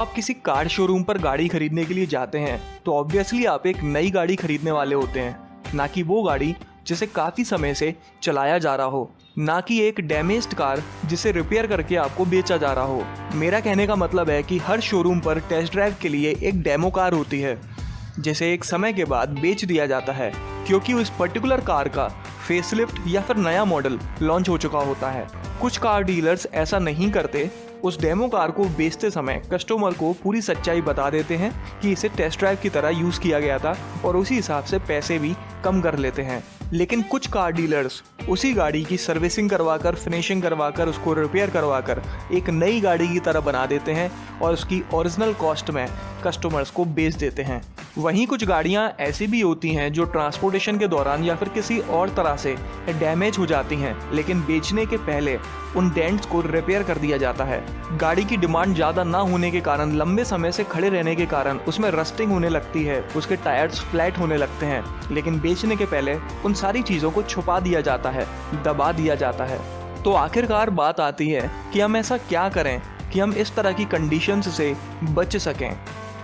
आप किसी car showroom पर गाड़ी खरीदने के लिए जाते हैं तो ऑब्वियसली आप एक नई गाड़ी खरीदने वाले होते हैं, ना कि वो गाड़ी जिसे काफ़ी समय से चलाया जा रहा हो, ना कि एक डैमेज्ड कार जिसे रिपेयर करके आपको बेचा जा रहा हो। मेरा कहने का मतलब है कि हर शोरूम पर टेस्ट ड्राइव के लिए एक डेमो कार होती है जिसे एक समय के बाद बेच दिया जाता है, क्योंकि उस पर्टिकुलर कार का फेसलिफ्ट या फिर नया मॉडल लॉन्च हो चुका होता है। कुछ कार डीलर्स ऐसा नहीं करते, उस डेमो कार को बेचते समय कस्टमर को पूरी सच्चाई बता देते हैं कि इसे टेस्ट ड्राइव की तरह यूज़ किया गया था और उसी हिसाब से पैसे भी कम कर लेते हैं। लेकिन कुछ कार डीलर्स उसी गाड़ी की सर्विसिंग करवाकर, फिनिशिंग करवाकर, उसको रिपेयर करवाकर एक नई गाड़ी की तरह बना देते हैं और उसकी ओरिजिनल कॉस्ट में कस्टमर्स को बेच देते हैं। वहीं कुछ गाड़ियां ऐसी भी होती हैं जो ट्रांसपोर्टेशन के दौरान या फिर किसी और तरह से डैमेज हो जाती हैं, लेकिन बेचने के पहले उन डेंट्स को रिपेयर कर दिया जाता है। गाड़ी की डिमांड ज़्यादा ना होने के कारण, लंबे समय से खड़े रहने के कारण उसमें रस्टिंग होने लगती है, उसके टायर्स फ्लैट होने लगते हैं, लेकिन बेचने के पहले उन सारी चीज़ों को छुपा दिया जाता है, दबा दिया जाता है। तो आखिरकार बात आती है कि हम ऐसा क्या करें कि हम इस तरह की कंडीशंस से बच सकें।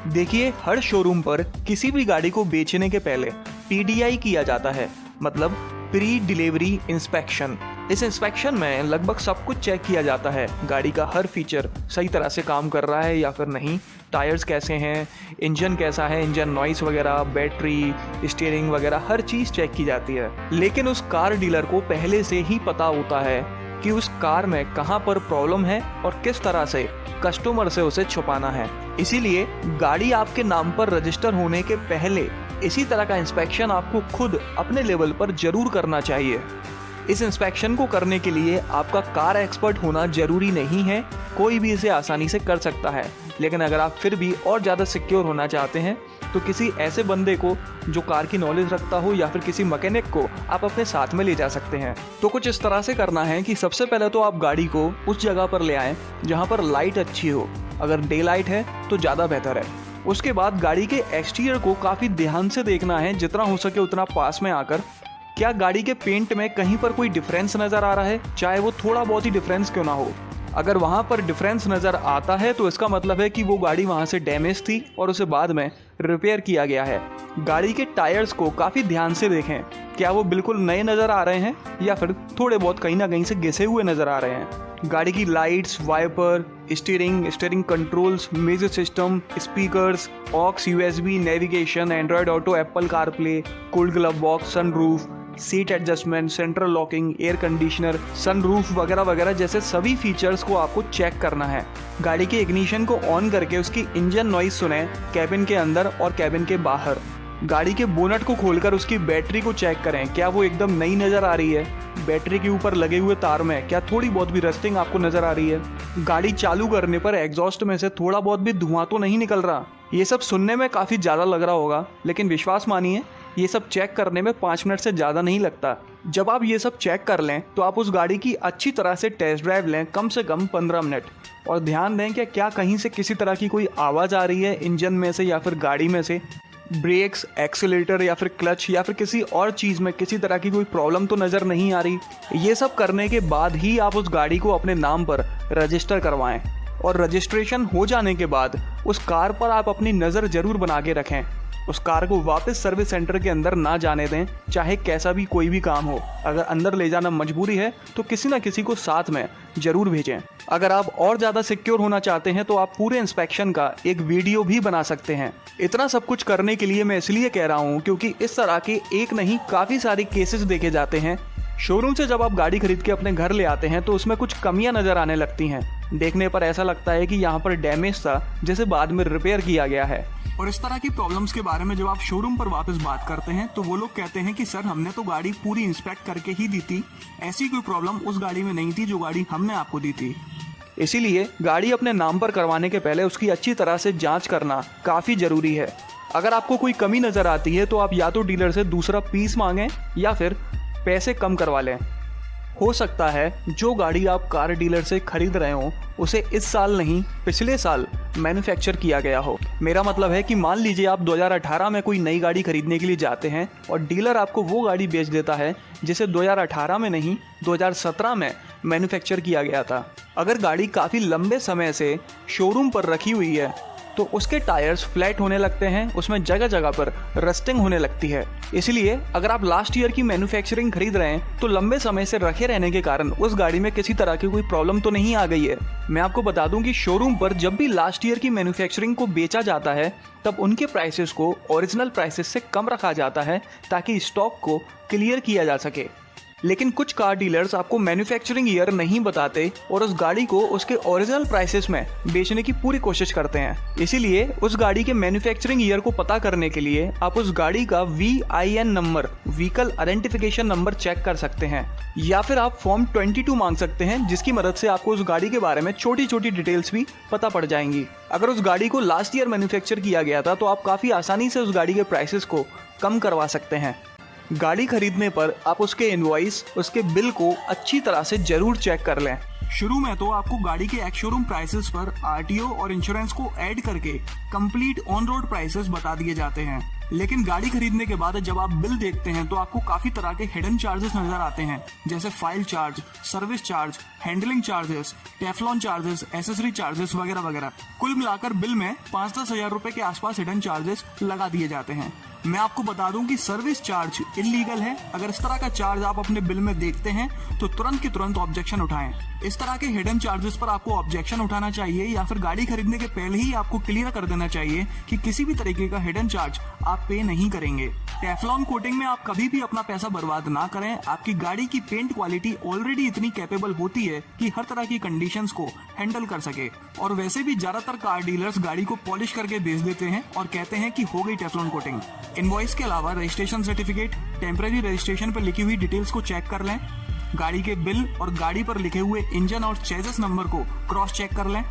देखिए, हर शोरूम पर किसी भी गाड़ी को बेचने के पहले PDI किया जाता है, मतलब प्री डिलीवरी इंस्पेक्शन। इस इंस्पेक्शन में लगभग सब कुछ चेक किया जाता है, गाड़ी का हर फीचर सही तरह से काम कर रहा है या फिर नहीं, टायर्स कैसे हैं, इंजन कैसा है, इंजन नॉइस वगैरह, बैटरी, स्टीयरिंग वगैरह हर चीज़ चेक की जाती है। लेकिन उस कार डीलर को पहले से ही पता होता है कि उस कार में कहाँ पर प्रॉब्लम है और किस तरह से कस्टमर से उसे छुपाना है। इसीलिए गाड़ी आपके नाम पर रजिस्टर होने के पहले इसी तरह का इंस्पेक्शन आपको खुद अपने लेवल पर जरूर करना चाहिए। इस इंस्पेक्शन को करने के लिए आपका कार एक्सपर्ट होना जरूरी नहीं है, कोई भी इसे आसानी से कर सकता है। लेकिन अगर आप फिर भी और ज़्यादा सिक्योर होना चाहते हैं तो किसी ऐसे बंदे को जो कार की नॉलेज रखता हो या फिर किसी मैकेनिक को आप अपने साथ में ले जा सकते हैं। तो कुछ इस तरह से करना है कि सबसे पहले तो आप गाड़ी को उस जगह पर ले आएँ जहाँ पर लाइट अच्छी हो, अगर डे लाइट है तो ज़्यादा बेहतर है। उसके बाद गाड़ी के एक्सटीरियर को काफ़ी ध्यान से देखना है, जितना हो सके उतना पास में आकर। क्या गाड़ी के पेंट में कहीं पर कोई डिफरेंस नज़र आ रहा है, चाहे वो थोड़ा बहुत ही डिफरेंस क्यों ना हो। अगर वहाँ पर डिफरेंस नज़र आता है तो इसका मतलब है कि वो गाड़ी वहाँ से डैमेज थी और उसे बाद में रिपेयर किया गया है। गाड़ी के टायर्स को काफ़ी ध्यान से देखें, क्या वो बिल्कुल नए नज़र आ रहे हैं या फिर थोड़े बहुत कहीं ना कहीं से घिसे हुए नज़र आ रहे हैं। गाड़ी की lights, wiper, steering controls, music system, speakers, aux, USB, navigation, Android Auto, Apple CarPlay, cooled glove box, sunroof, seat adjustment, central locking, air conditioner, sunroof वगैरह वगैरह जैसे सभी फीचर्स को आपको चेक करना है। गाड़ी के इग्निशन को ऑन करके उसकी इंजन नॉइस सुने, कैबिन के अंदर और कैबिन के बाहर। गाड़ी के बोनट को खोलकर उसकी बैटरी को चेक करें, क्या वो एकदम नई नज़र आ रही है। बैटरी के ऊपर लगे हुए तार में क्या थोड़ी बहुत भी रस्टिंग आपको नज़र आ रही है। गाड़ी चालू करने पर एग्जॉस्ट में से थोड़ा बहुत भी धुआं तो नहीं निकल रहा। ये सब सुनने में काफ़ी ज़्यादा लग रहा होगा, लेकिन विश्वास मानिए ये सब चेक करने में 5 मिनट से ज़्यादा नहीं लगता। जब आप ये सब चेक कर लें तो आप उस गाड़ी की अच्छी तरह से टेस्ट ड्राइव लें, कम से कम 15 मिनट, और ध्यान दें कि क्या कहीं से किसी तरह की कोई आवाज़ आ रही है इंजन में से या फिर गाड़ी में से, ब्रेक्स, एक्सीलेटर या फिर क्लच या फिर किसी और चीज़ में किसी तरह की कोई प्रॉब्लम तो नज़र नहीं आ रही। ये सब करने के बाद ही आप उस गाड़ी को अपने नाम पर रजिस्टर करवाएं, और रजिस्ट्रेशन हो जाने के बाद उस कार पर आप अपनी नज़र ज़रूर बना के रखें। उस कार को वापस सर्विस सेंटर के अंदर ना जाने दें, चाहे कैसा भी कोई भी काम हो। अगर अंदर ले जाना मजबूरी है तो किसी ना किसी को साथ में ज़रूर भेजें। अगर आप और ज़्यादा सिक्योर होना चाहते हैं तो आप पूरे इंस्पेक्शन का एक वीडियो भी बना सकते हैं। इतना सब कुछ करने के लिए मैं इसलिए कह रहा हूँ क्योंकि इस तरह के एक नहीं काफ़ी सारे केसेस देखे जाते हैं। शोरूम से जब आप गाड़ी खरीद के अपने घर ले आते हैं तो उसमें कुछ कमियां नज़र आने लगती हैं। देखने पर ऐसा लगता है कि यहाँ पर डैमेज था जिसे बाद में रिपेयर किया गया है। और इस तरह की प्रॉब्लम्स के बारे में जब आप शोरूम पर वापस बात करते हैं तो वो लोग कहते हैं कि सर, हमने तो गाड़ी पूरी इंस्पेक्ट करके ही दी थी, ऐसी कोई प्रॉब्लम उस गाड़ी में नहीं थी जो गाड़ी हमने आपको दी थी। इसीलिए गाड़ी अपने नाम पर करवाने के पहले उसकी अच्छी तरह से जांच करना काफ़ी ज़रूरी है। अगर आपको कोई कमी नज़र आती है तो आप या तो डीलर से दूसरा पीस मांगें या फिर पैसे कम करवा लें। हो सकता है जो गाड़ी आप कार डीलर से खरीद रहे हो उसे इस साल नहीं पिछले साल मैन्युफैक्चर किया गया हो। मेरा मतलब है कि मान लीजिए आप 2018 में कोई नई गाड़ी खरीदने के लिए जाते हैं और डीलर आपको वो गाड़ी बेच देता है जिसे 2018 में नहीं 2017 में मैन्युफैक्चर किया गया था। अगर गाड़ी काफ़ी लंबे समय से शोरूम पर रखी हुई है तो उसके टायर्स फ्लैट होने लगते हैं, उसमें जगह जगह पर रस्टिंग होने लगती है। इसलिए अगर आप लास्ट ईयर की मैन्युफैक्चरिंग खरीद रहे हैं तो लंबे समय से रखे रहने के कारण उस गाड़ी में किसी तरह की कोई प्रॉब्लम तो नहीं आ गई है। मैं आपको बता दूं कि शोरूम पर जब भी लास्ट ईयर की मैन्युफैक्चरिंग को बेचा जाता है तब उनके प्राइसेस को ओरिजिनल प्राइसेस से कम रखा जाता है ताकि स्टॉक को क्लियर किया जा सके। लेकिन कुछ कार डीलर्स आपको मैन्युफैक्चरिंग ईयर नहीं बताते और उस गाड़ी को उसके ओरिजिनल प्राइसेस में बेचने की पूरी कोशिश करते हैं। इसीलिए उस गाड़ी के मैन्युफैक्चरिंग ईयर को पता करने के लिए आप उस गाड़ी का VIN number, vehicle identification number check कर सकते हैं, या फिर आप फॉर्म 22 मांग सकते हैं जिसकी मदद से आपको उस गाड़ी के बारे में छोटी छोटी डिटेल्स भी पता पड़ जाएंगी। अगर उस गाड़ी को लास्ट ईयर मैन्युफैक्चर किया गया था तो आप काफ़ी आसानी से उस गाड़ी के प्राइसेस को कम करवा सकते हैं। गाड़ी खरीदने पर आप उसके इनवॉइस, उसके बिल को अच्छी तरह से जरूर चेक कर लें। शुरू में तो आपको गाड़ी के एक्स शोरूम प्राइसेस पर RTO और इंश्योरेंस को ऐड करके कंप्लीट ऑन रोड प्राइसेस बता दिए जाते हैं, लेकिन गाड़ी खरीदने के बाद जब आप बिल देखते हैं तो आपको काफी तरह के हिडन चार्जेस नजर आते हैं, जैसे file charge, service charge, handling charges, Teflon charges, accessory charges वगैरह वगैरह। कुल मिलाकर बिल में 5-10 हजार रुपए के आसपास हिडन चार्जेस लगा दिए जाते हैं। मैं आपको बता दूं कि सर्विस चार्ज इलीगल है। अगर इस तरह का चार्ज आप अपने बिल में देखते हैं तो तुरंत की तुरंत ऑब्जेक्शन उठाएं। इस तरह के हिडन चार्जेस पर आपको ऑब्जेक्शन उठाना चाहिए या फिर गाड़ी खरीदने के पहले ही आपको क्लियर कर देना चाहिए कि किसी भी तरीके का हिडन चार्ज आप पे नहीं करेंगे। टेफ्लॉन कोटिंग में आप कभी भी अपना पैसा बर्बाद ना करें। आपकी गाड़ी की पेंट क्वालिटी ऑलरेडी इतनी कैपेबल होती है कि हर तरह की कंडीशंस को हैंडल कर सके, और वैसे भी ज्यादातर कार डीलर्स गाड़ी को पॉलिश करके बेच देते हैं और कहते हैं कि हो गई टेफ्लॉन कोटिंग। इनवॉइस के अलावा रजिस्ट्रेशन सर्टिफिकेट, टेम्परेरी रजिस्ट्रेशन पर लिखी हुई डिटेल्स को चेक कर लें। गाड़ी के बिल और गाड़ी पर लिखे हुए इंजन और चेसिस नंबर को क्रॉस चेक कर लें।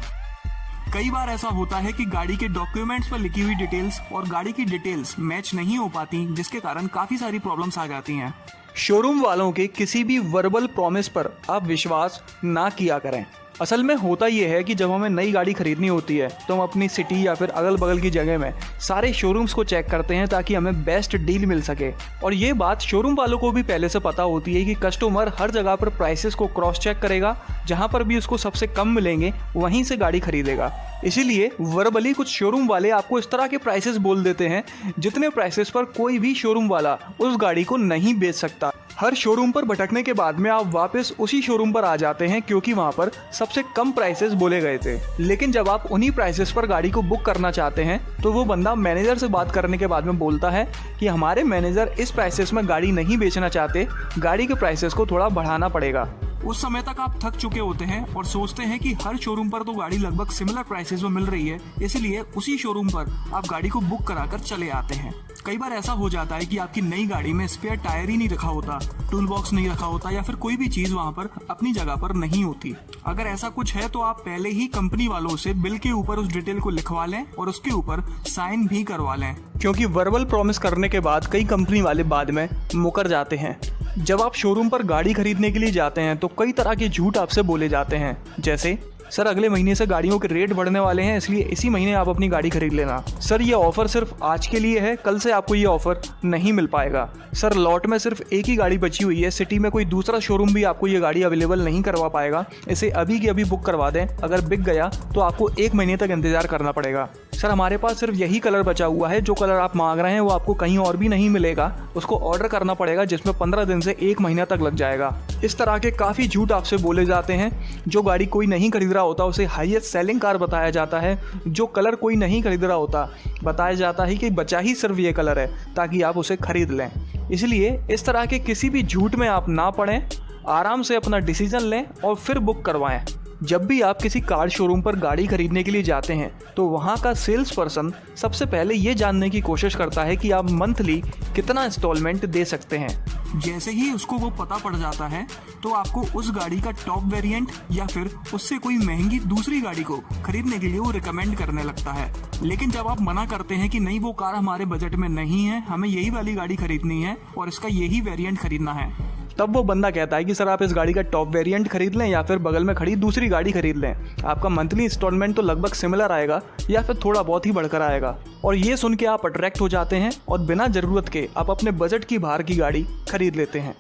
कई बार ऐसा होता है कि गाड़ी के डॉक्यूमेंट्स पर लिखी हुई डिटेल्स और गाड़ी की डिटेल्स मैच नहीं हो पाती, जिसके कारण काफी सारी प्रॉब्लम्स आ जाती हैं। शोरूम वालों के किसी भी वर्बल प्रॉमिस पर आप विश्वास ना किया करें। असल में होता यह है कि जब हमें नई गाड़ी खरीदनी होती है तो हम अपनी सिटी या फिर अगल बगल की जगह में सारे शोरूम्स को चेक करते हैं ताकि हमें बेस्ट डील मिल सके। और ये बात शोरूम वालों को भी पहले से पता होती है कि कस्टमर हर जगह पर प्राइसेस को क्रॉस चेक करेगा, जहां पर भी उसको सबसे कम मिलेंगे वहीं से गाड़ी खरीदेगा। इसीलिए वर्बली कुछ शोरूम वाले आपको इस तरह के प्राइसेस बोल देते हैं जितने प्राइसेस पर कोई भी शोरूम वाला उस गाड़ी को नहीं बेच सकता। हर शोरूम पर भटकने के बाद में आप वापस उसी शोरूम पर आ जाते हैं क्योंकि वहां पर सबसे कम प्राइसेस बोले गए थे। लेकिन जब आप उन्हीं प्राइसेस पर गाड़ी को बुक करना चाहते हैं तो वो बंदा मैनेजर से बात करने के बाद में बोलता है कि हमारे मैनेजर इस प्राइसेस में गाड़ी नहीं बेचना चाहते, गाड़ी के प्राइसेस को थोड़ा बढ़ाना पड़ेगा। उस समय तक आप थक चुके होते हैं और सोचते हैं कि हर शोरूम पर तो गाड़ी लगभग सिमिलर प्राइसेस में मिल रही है, इसलिए उसी शोरूम पर आप गाड़ी को बुक कराकर चले आते हैं। कई बार ऐसा हो जाता है कि आपकी नई गाड़ी में स्पेयर टायर ही नहीं रखा होता, टूल बॉक्स नहीं रखा होता, या फिर कोई भी चीज वहां पर अपनी जगह पर नहीं होती। अगर ऐसा कुछ है तो आप पहले ही कंपनी वालों से बिल के ऊपर उस डिटेल को लिखवा लें और उसके ऊपर साइन भी करवा लें, क्योंकि वर्बल प्रॉमिस करने के बाद कई कंपनी वाले बाद में मुकर जाते हैं। जब आप शोरूम पर गाड़ी खरीदने के लिए जाते हैं तो कई तरह के झूठ आपसे बोले जाते हैं, जैसे सर अगले महीने से गाड़ियों के रेट बढ़ने वाले हैं इसलिए इसी महीने आप अपनी गाड़ी खरीद लेना। सर ये ऑफर सिर्फ आज के लिए है, कल से आपको ये ऑफर नहीं मिल पाएगा। सर लॉट में सिर्फ एक ही गाड़ी बची हुई है, सिटी में कोई दूसरा शोरूम भी आपको ये गाड़ी अवेलेबल नहीं करवा पाएगा, इसे अभी की अभी बुक करवा दें, अगर बिक गया तो आपको 1 महीने तक इंतजार करना पड़ेगा। सर हमारे पास सिर्फ यही कलर बचा हुआ है, जो कलर आप मांग रहे हैं वो आपको कहीं और भी नहीं मिलेगा, उसको ऑर्डर करना पड़ेगा जिसमें 15 दिन से 1 महीना तक लग जाएगा। इस तरह के काफ़ी झूठ आपसे बोले जाते हैं। जो गाड़ी कोई नहीं खरीद रहा होता उसे हाईएस्ट सेलिंग कार बताया जाता है, जो कलर कोई नहीं खरीद रहा होता बताया जाता है कि बचा ही सिर्फ ये कलर है ताकि आप उसे खरीद लें। इसलिए इस तरह के किसी भी झूठ में आप ना पड़ें, आराम से अपना डिसीजन लें और फिर बुक करवाएं। जब भी आप किसी कार शोरूम पर गाड़ी खरीदने के लिए जाते हैं तो वहाँ का सेल्स पर्सन सबसे पहले ये जानने की कोशिश करता है कि आप मंथली कितना इंस्टॉलमेंट दे सकते हैं। जैसे ही उसको वो पता पड़ जाता है तो आपको उस गाड़ी का टॉप वेरिएंट या फिर उससे कोई महंगी दूसरी गाड़ी को खरीदने के लिए वो रिकमेंड करने लगता है। लेकिन जब आप मना करते हैं कि नहीं वो कार हमारे बजट में नहीं है, हमें यही वाली गाड़ी खरीदनी है और इसका यही वेरिएंट खरीदना है, तब वो बंदा कहता है कि सर आप इस गाड़ी का टॉप वेरिएंट खरीद लें या फिर बगल में खड़ी दूसरी गाड़ी खरीद लें, आपका मंथली इंस्टॉलमेंट तो लगभग सिमिलर आएगा या फिर थोड़ा बहुत ही बढ़कर आएगा। और ये सुन के आप अट्रैक्ट हो जाते हैं और बिना ज़रूरत के आप अपने बजट की बाहर की गाड़ी खरीद लेते हैं।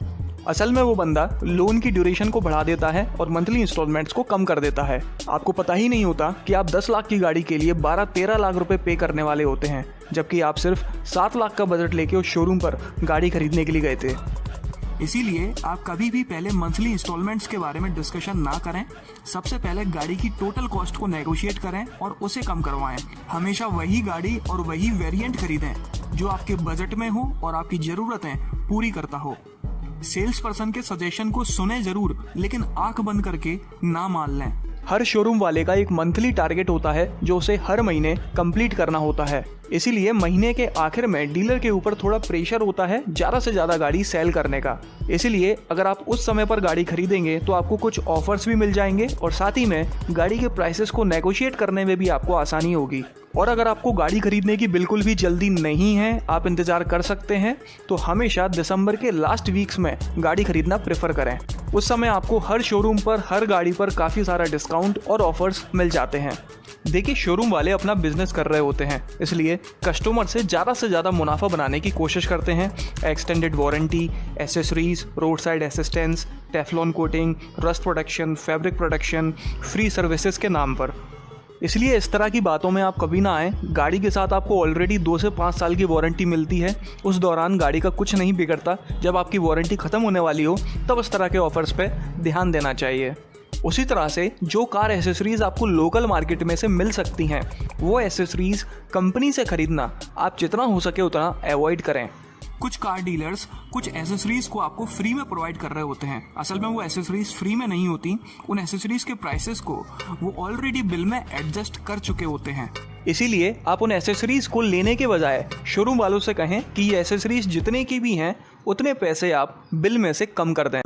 असल में वो बंदा लोन की ड्यूरेशन को बढ़ा देता है और मंथली इंस्टॉलमेंट्स को कम कर देता है। आपको पता ही नहीं होता कि आप 10 लाख की गाड़ी के लिए 12-13 लाख रुपए पे करने वाले होते हैं, जबकि आप सिर्फ 7 लाख का बजट लेके उस शोरूम पर गाड़ी खरीदने के लिए गए थे। इसीलिए आप कभी भी पहले मंथली इंस्टॉलमेंट्स के बारे में डिस्कशन ना करें। सबसे पहले गाड़ी की टोटल कॉस्ट को नेगोशिएट करें और उसे कम करवाएं। हमेशा वही गाड़ी और वही वेरिएंट खरीदें जो आपके बजट में हो और आपकी ज़रूरतें पूरी करता हो। सेल्स पर्सन के सजेशन को सुने जरूर, लेकिन आंख बंद करके ना मान लें। हर शोरूम वाले का एक मंथली टारगेट होता है जो उसे हर महीने कंप्लीट करना होता है। इसीलिए महीने के आखिर में डीलर के ऊपर थोड़ा प्रेशर होता है ज़्यादा से ज़्यादा गाड़ी सेल करने का। इसीलिए अगर आप उस समय पर गाड़ी खरीदेंगे तो आपको कुछ ऑफर्स भी मिल जाएंगे और साथ ही में गाड़ी के प्राइसेस को नेगोशिएट करने में भी आपको आसानी होगी। और अगर आपको गाड़ी खरीदने की बिल्कुल भी जल्दी नहीं है, आप इंतज़ार कर सकते हैं, तो हमेशा दिसंबर के लास्ट वीक्स में गाड़ी खरीदना प्रेफर करें। उस समय आपको हर शोरूम पर हर गाड़ी पर काफ़ी सारा डिस्काउंट और ऑफर्स मिल जाते हैं। देखिए, शोरूम वाले अपना बिजनेस कर रहे होते हैं, इसलिए कस्टमर से ज़्यादा मुनाफा बनाने की कोशिश करते हैं। Extended warranty, accessories, road side assistance, Teflon coating, rust protection, fabric protection, free services के नाम पर। इसलिए इस तरह की बातों में आप कभी ना आएँ। गाड़ी के साथ आपको ऑलरेडी 2 से 5 साल की वारंटी मिलती है। उस दौरान गाड़ी का कुछ नहीं बिगड़ता। जब आपकी वारंटी ख़त्म होने वाली हो तब इस तरह के ऑफर्स पे ध्यान देना चाहिए। उसी तरह से जो कार एसेसरीज़ आपको लोकल मार्केट में से मिल सकती हैं, वो एसेसरीज़ कंपनी से ख़रीदना आप जितना हो सके उतना अवॉइड करें। कुछ कार डीलर्स कुछ एसेसरीज को आपको फ्री में प्रोवाइड कर रहे होते हैं। असल में वो एसेसरीज फ्री में नहीं होती, उन एसेसरीज के प्राइसेस को वो ऑलरेडी बिल में एडजस्ट कर चुके होते हैं। इसीलिए आप उन एसेसरीज को लेने के बजाय शोरूम वालों से कहें कि ये एसेसरीज जितने की भी हैं उतने पैसे आप बिल में से कम कर दें।